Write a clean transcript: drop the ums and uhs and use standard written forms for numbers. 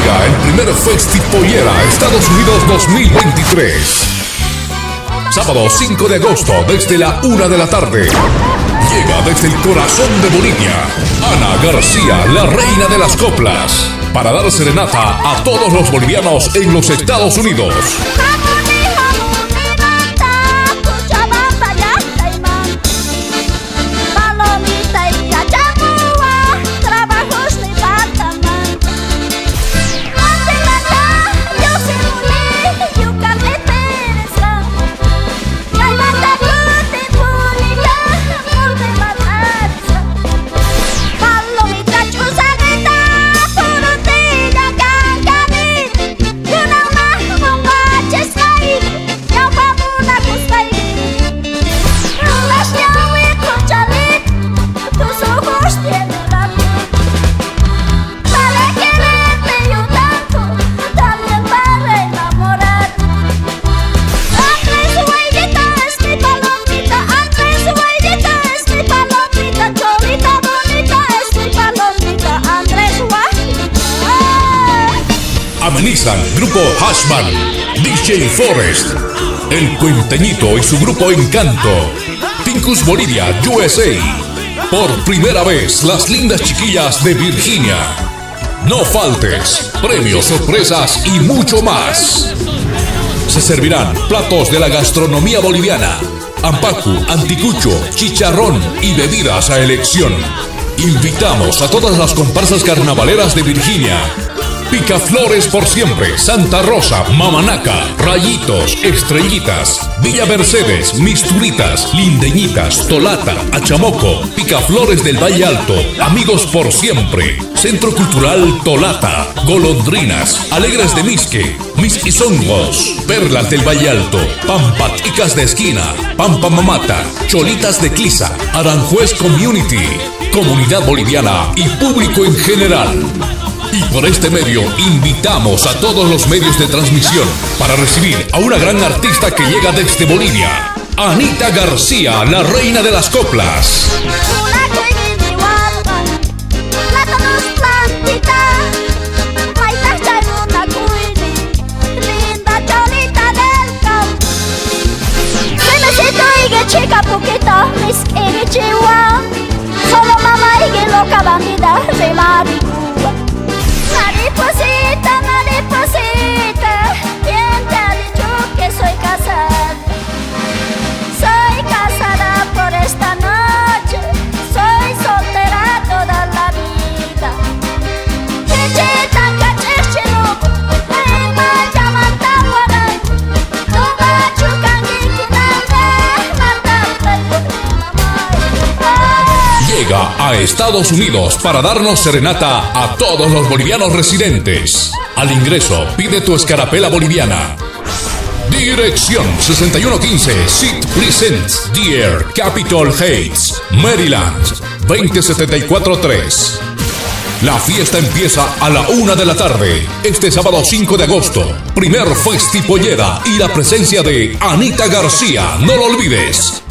llega el primer Festipollera Estados Unidos 2023. Sábado 5 de agosto desde la 1 de la tarde. Llega desde el corazón de Bolivia Ana García, la reina de las coplas, para dar serenata a todos los bolivianos en los Estados Unidos. Amenizan Grupo Hashman, DJ Forest, El Cuenteñito y su grupo Encanto, Tincus Bolivia, USA. Por primera vez, las lindas chiquillas de Virginia. No faltes, premios, sorpresas y mucho más. Se servirán platos de la gastronomía boliviana, ampacu, anticucho, chicharrón y bebidas a elección. Invitamos a todas las comparsas carnavaleras de Virginia. Picaflores por siempre, Santa Rosa, Mamanaca, Rayitos, Estrellitas, Villa Mercedes, Misturitas, Lindeñitas, Tolata, Achamoco, Picaflores del Valle Alto, Amigos por siempre, Centro Cultural Tolata, Golondrinas, Alegres de Misque, Misquizongos, Perlas del Valle Alto, Pampaticas de Esquina, Pampa Mamata, Cholitas de Clisa, Aranjuez Community, Comunidad Boliviana y público en general. Y por este medio invitamos a todos los medios de transmisión para recibir a una gran artista que llega desde Bolivia, Anita García, la reina de las coplas. Chica poquita, mis chihuahua, solo mamá y loca bandida de Maricúa. Mariposita, mariposita, ¿quién te ha dicho que soy casada? Soy casada por esta noche, soy soltera toda la vida. Chichita, cachichino, me llaman tahuaray, toda chucangui, Llega a Estados Unidos para darnos serenata a todos los bolivianos residentes. Al ingreso, pide tu escarapela boliviana. Dirección 6115 Seat Presents Deer, Capitol Heights, Maryland 20743. La fiesta empieza a la 1 de la tarde, este sábado 5 de agosto. Primer Festipollera y la presencia de Anita García, no lo olvides.